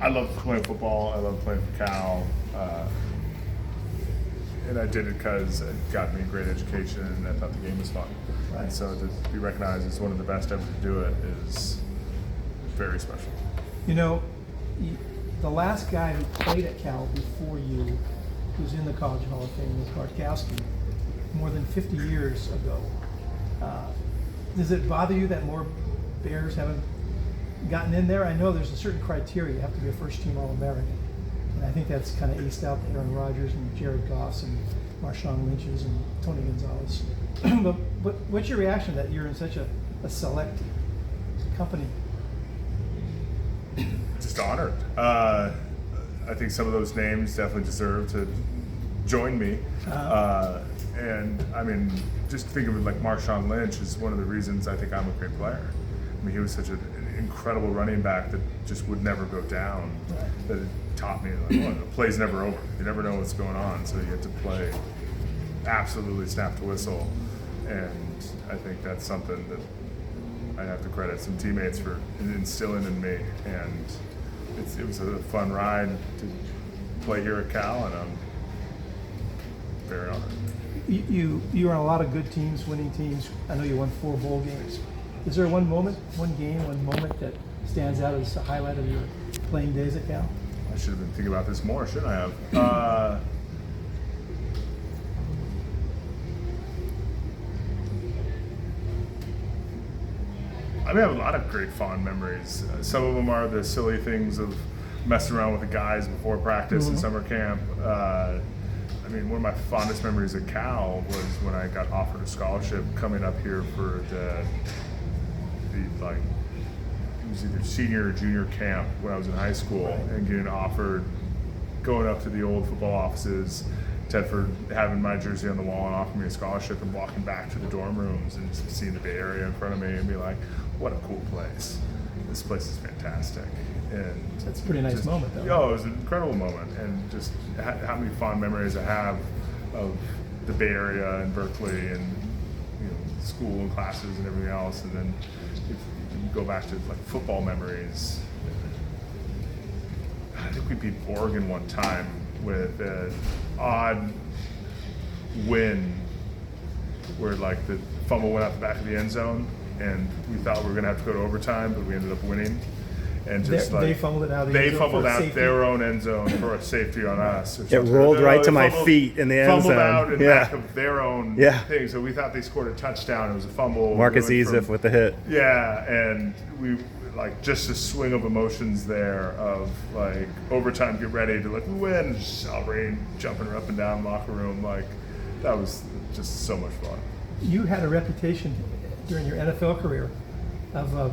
I love playing football. I love playing for Cal. And I did it because it got me a great education and I thought the game was fun. Right. And so to be recognized as one of the best ever to do it is very special. You know, the last guy who played at Cal before you, who's in the College Hall of Fame, was Bartkowski, more than 50 years ago. Does it bother you that more Bears haven't gotten in there? I know there's a certain criteria. You have to be a first-team All-American. And I think that's kind of aced out the Aaron Rodgers and Jared Goffs and Marshawn Lynch's and Tony Gonzalez. but what's your reaction that you're in such a select company? Just honored. I think some of those names definitely deserve to join me. And I mean, just think of it like Marshawn Lynch is one of the reasons I think I'm a great player. I mean, he was such an incredible running back that just would never go down. Right. That it taught me, like, well, the play's never over. You never know what's going on, so you have to play absolutely snap to whistle. And I think that's something that I have to credit some teammates for instilling in me. And it was a fun ride to play here at Cal, and I'm very honored. You were on a lot of good teams, winning teams. I know you won 4 bowl games. Is there one moment, one game, one moment that stands out as a highlight of your playing days at Cal? I should have been thinking about this more, shouldn't I have? I mean, I have a lot of great fond memories. Some of them are the silly things of messing around with the guys before practice and summer camp. I mean, one of my fondest memories at Cal was when I got offered a scholarship coming up here for the like, it was either senior or junior camp when I was in high school, and getting offered, going up to the old football offices, Tedford having my jersey on the wall and offering me a scholarship, and walking back to the dorm rooms and just seeing the Bay Area in front of me and be like, what a cool place. This place is fantastic. And That's a pretty nice moment, though. Oh, it was an incredible moment, and just how many fond memories I have of the Bay Area and Berkeley and, you know, school and classes and everything else. And then if you go back to like football memories, I think we beat Oregon one time with an odd win where like the fumble went out the back of the end zone, and we thought we were going to have to go to overtime, but we ended up winning. And just they fumbled it out. They fumbled out their own end zone for a safety on us. It rolled right to my feet in the end zone. Fumbled out in back of their own thing. So we thought they scored a touchdown. It was a fumble. Marcus Ezef with the hit. Yeah, and we like just a swing of emotions there of like overtime, get ready to like win, just celebrating, jumping up and down locker room. Like that was just so much fun. You had a reputation during your NFL career of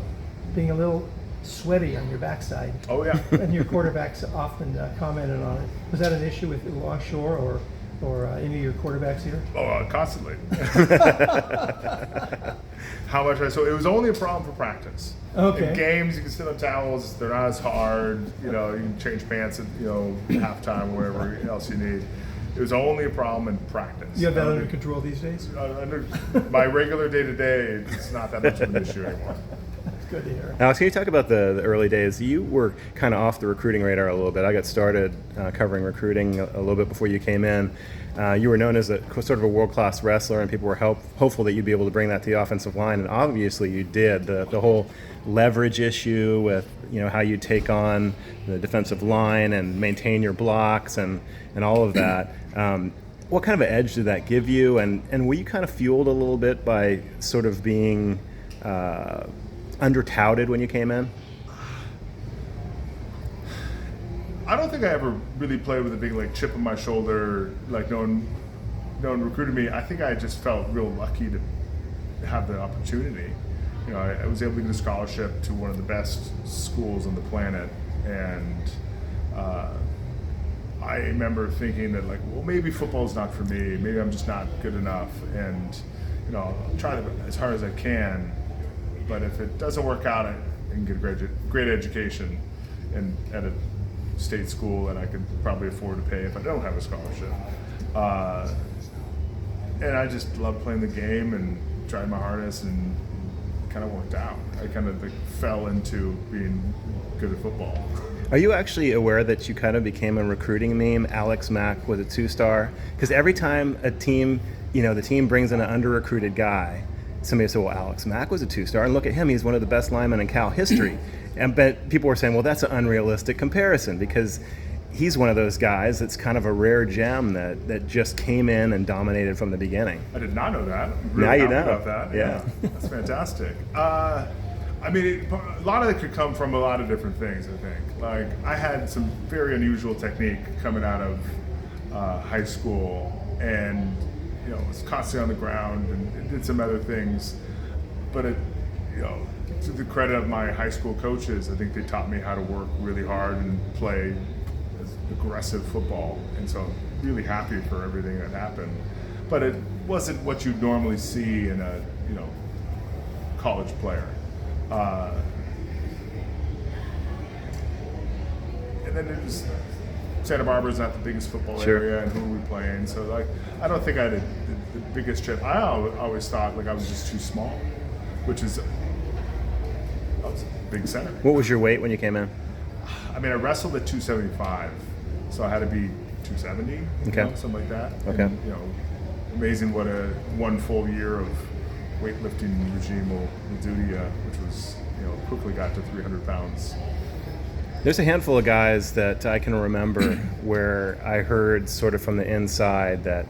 being a little sweaty on your backside. Oh yeah. And your quarterbacks often commented on it. Was that an issue with Longshore or any of your quarterbacks here? Oh, constantly. How much so it was only a problem for practice. Okay. In games, you can sit on towels. They're not as hard. You know, you can change pants at halftime or whatever else you need. It was only a problem in practice. You have that under control these days? Under my regular day-to-day, it's not that much of an issue anymore. Good to hear. Alex, can you talk about the early days? You were kind of off the recruiting radar a little bit. I got started covering recruiting a little bit before you came in. You were known as sort of a world-class wrestler, and people were hopeful that you'd be able to bring that to the offensive line, and obviously you did. The whole leverage issue with how you take on the defensive line and maintain your blocks and all of that. What kind of an edge did that give you, and were you kind of fueled a little bit by sort of being under-touted when you came in? I don't think I ever really played with a big like chip on my shoulder, like no one recruited me. I think I just felt real lucky to have the opportunity. I was able to get a scholarship to one of the best schools on the planet, and I remember thinking that like, well, maybe football's not for me. Maybe I'm just not good enough, and I'll try as hard as I can. But if it doesn't work out, I can get a great education and at a state school that I could probably afford to pay if I don't have a scholarship. And I just loved playing the game and tried my hardest, and it kind of worked out. I kind of fell into being good at football. Are you actually aware that you kind of became a recruiting meme? Alex Mack was a 2-star? Because every time a team, the team brings in an under-recruited guy, somebody said, well, Alex Mack was a 2-star, and look at him, he's one of the best linemen in Cal history. But people were saying, well, that's an unrealistic comparison because he's one of those guys that's kind of a rare gem that just came in and dominated from the beginning. I did not know that. I'm really now you happy know. about that. Yeah. That's fantastic. A lot of it could come from a lot of different things, I think. Like, I had some very unusual technique coming out of high school, and was constantly on the ground and did some other things. But to the credit of my high school coaches, I think they taught me how to work really hard and play aggressive football, and so I'm really happy for everything that happened. But it wasn't what you'd normally see in a college player. And then it was Santa Barbara's not the biggest football area, and who are we playing? So I don't think I had the biggest chip. I always thought I was just too small, which is I was a big center. What was your weight when you came in? I wrestled at 275, so I had to be 270, something like that. Okay. And, amazing what one full year of weightlifting regime will do to you, which was, quickly got to 300 pounds. There's a handful of guys that I can remember where I heard sort of from the inside that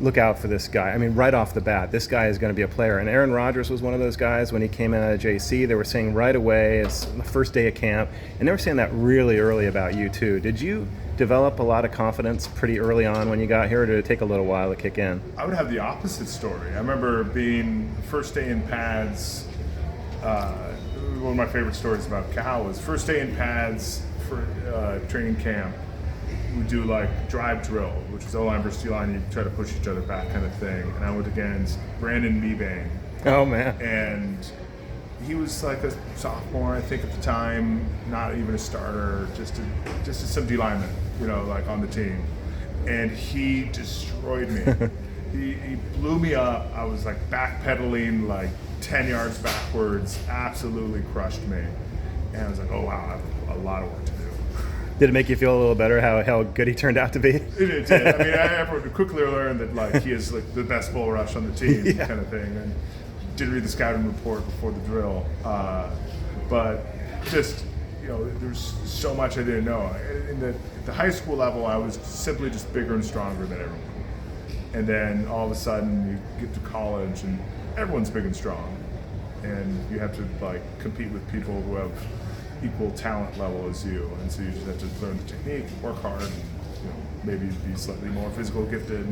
look out for this guy. Right off the bat, this guy is going to be a player. And Aaron Rodgers was one of those guys when he came in out of JC. They were saying right away, it's the first day of camp, and they were saying that really early about you too. Did you develop a lot of confidence pretty early on when you got here, or did it take a little while to kick in? I would have the opposite story. I remember being first day in pads. One of my favorite stories about Cal was first day in pads for training camp. We do drive drill, which is O-line versus D-line. You try to push each other back, kind of thing. And I went against Brandon Mebane. Oh man! And he was a sophomore, I think, at the time, not even a starter, just some D-lineman, on the team. And he destroyed me. He blew me up. I was backpedaling 10 yards backwards, absolutely crushed me. And I was oh wow, I have a lot of work to do. Did it make you feel a little better how good he turned out to be? It did. I quickly learned that he is the best bull rush on the team, kind of thing. And did read the scouting report before the drill, but just there's so much I didn't know. In the high school level, I was simply just bigger and stronger than everyone. And then all of a sudden, you get to college, and everyone's big and strong, and you have to compete with people who have equal talent level as you, and so you just have to learn the technique, work hard, and maybe be slightly more physical gifted,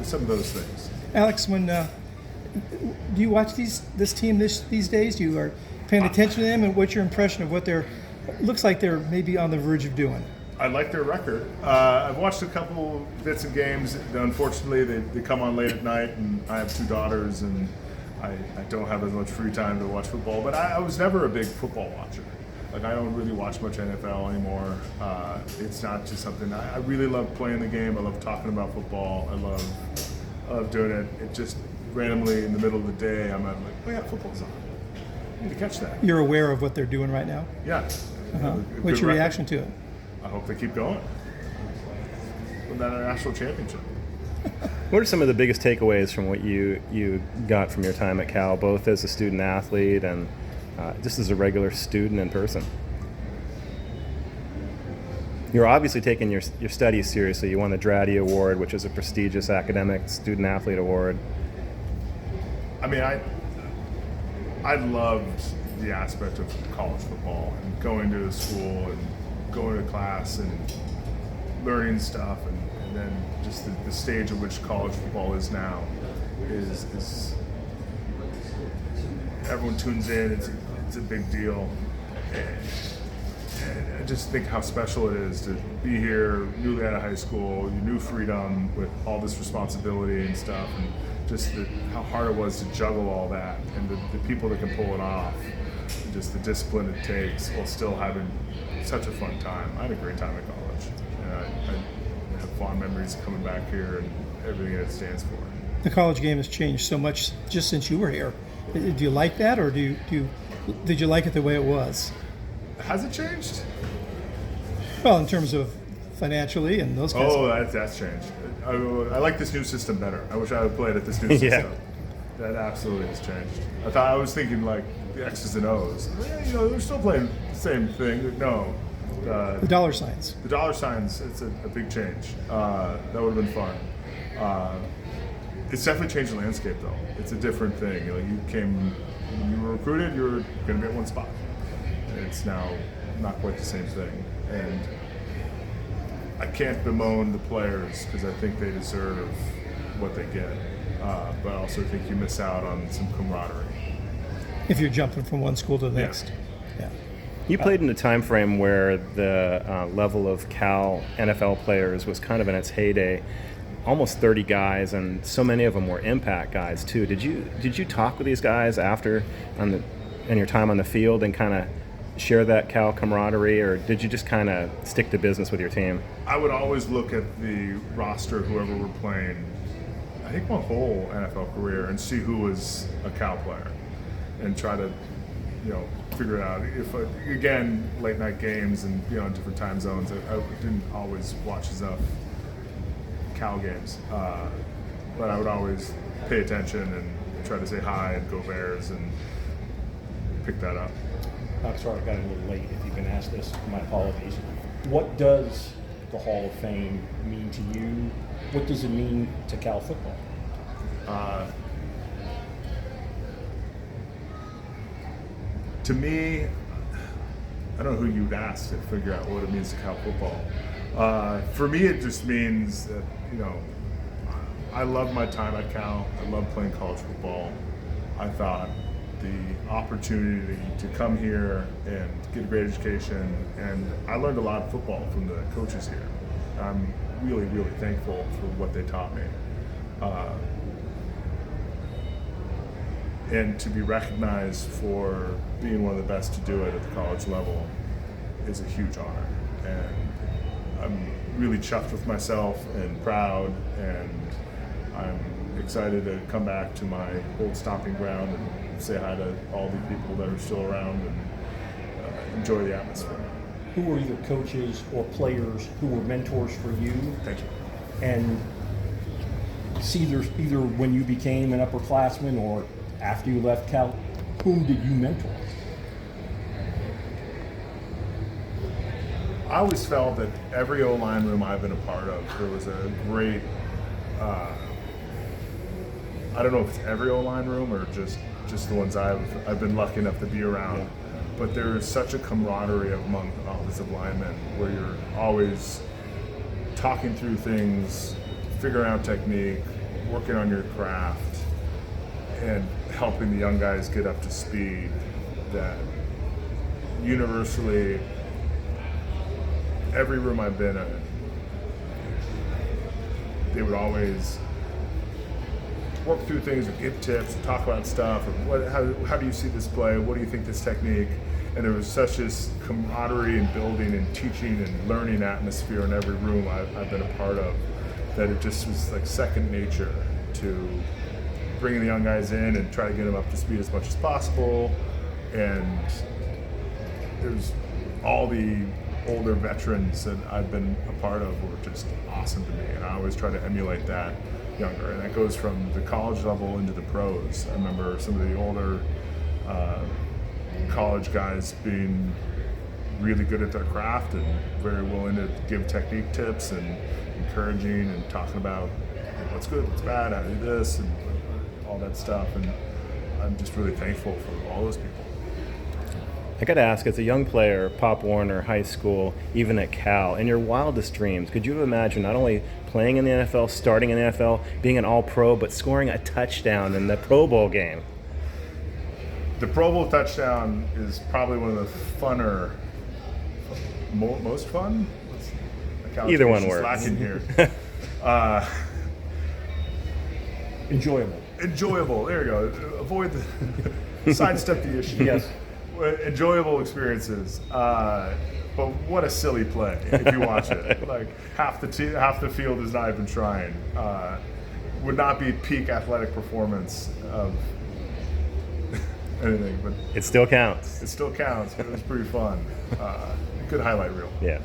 some of those things. Alex, do you watch this team these days? You are paying attention to them, and what's your impression of what looks like they're maybe on the verge of doing? I like their record. I've watched a couple bits and games. Unfortunately, they come on late at night, and I have 2 daughters, and I don't have as much free time to watch football. But I was never a big football watcher. I don't really watch much NFL anymore. It's not just something I really love playing the game. I love talking about football. I love doing it. It just randomly in the middle of the day, I'm oh yeah, football's on. I need to catch that. You're aware of what they're doing right now? Yeah. What's your reaction to it? I hope they keep going. Win that national championship. What are some of the biggest takeaways from what you got from your time at Cal, both as a student athlete and just as a regular student in person? You're obviously taking your studies seriously. You won the Draddy Award, which is a prestigious academic student athlete award. I loved the aspect of college football and going to the school and going to class and learning stuff, and then just the stage at which college football is now is everyone tunes in. It's a big deal, and I just think how special it is to be here, newly out of high school, your new freedom with all this responsibility and stuff, and just how hard it was to juggle all that, and the people that can pull it off, and just the discipline it takes while still having such a fun time. I had a great time at college, and I have fond memories of coming back here and everything that it stands for. The college game has changed so much just since you were here. Do you like that, or did you like it the way it was? Has it changed? Well, in terms of financially and those kinds Oh, of that's changed. I like this new system better. I wish I had played at this new Yeah. system. That absolutely has changed. I was thinking like the X's and O's. Yeah, they're still playing the same thing. No, the dollar signs. the dollar signs. It's a big change. That would have been fun. It's definitely changed the landscape, though. It's a different thing. When you were recruited, you were going to be at one spot. And it's now not quite the same thing. And I can't bemoan the players because I think they deserve what they get. But I also think you miss out on some camaraderie. If you're jumping from one school to the Yeah. next. Yeah. You played in a time frame where the level of Cal NFL players was kind of in its heyday. Almost 30 guys, and so many of them were impact guys too. Did you talk with these guys after in your time on the field and kind of share that Cal camaraderie, or did you just kind of stick to business with your team? I would always look at the roster, whoever we're playing, I think my whole NFL career, and see who was a Cal player, and try to, figure it out. If again, late night games and in different time zones, I didn't always watch enough Cal games, but I would always pay attention and try to say hi and go Bears and pick that up. I'm sorry I got a little late. If you've been asked this, my apologies. What does the Hall of Fame mean to you? What does it mean to Cal football? To me, I don't know who you'd ask to figure out what it means to Cal football. For me, it just means that, I love my time at Cal. I love playing college football. I thought the opportunity to come here and get a great education, and I learned a lot of football from the coaches here. I'm really, really thankful for what they taught me. And to be recognized for being one of the best to do it at the college level is a huge honor. And I'm really chuffed with myself and proud, and I'm excited to come back to my old stomping ground and say hi to all the people that are still around and enjoy the atmosphere. Who were either coaches or players who were mentors for you? Thank you. And see, either when you became an upperclassman or after you left Cal, whom did you mentor? I always felt that every O-line room I've been a part of, there was a great, I don't know if it's every O-line room or just the ones I've been lucky enough to be around, but there is such a camaraderie among offensive linemen where you're always talking through things, figuring out technique, working on your craft, and helping the young guys get up to speed. That universally, every room I've been in, they would always work through things or give tips, talk about stuff, or how do you see this play? What do you think this technique? And there was such this camaraderie and building and teaching and learning atmosphere in every room I've been a part of, that it just was like second nature to bringing the young guys in and try to get them up to speed as much as possible. And there's all the older veterans that I've been a part of were just awesome to me, and I always try to emulate that younger, and that goes from the college level into the pros. I remember some of the older college guys being really good at their craft and very willing to give technique tips and encouraging and talking about what's good, what's bad, how to do this, and all that stuff. And I'm just really thankful for all those people. I got to ask, as a young player, Pop Warner, high school, even at Cal, in your wildest dreams, could you have imagined not only playing in the NFL, starting in the NFL, being an all-pro, but scoring a touchdown in the Pro Bowl game? The Pro Bowl touchdown is probably one of the funner, most fun? Either one works. Lacking here. Enjoyable. Enjoyable. There you go. Avoid the sidestep the issue. Yes. Enjoyable experiences. But what a silly play if you watch it. Like half the field is not even trying. Would not be peak athletic performance of anything, but It still counts. it still counts. But it was pretty fun. Good highlight reel. Yeah.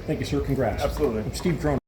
Thank you, sir. Congrats. Absolutely. Steve Cronin.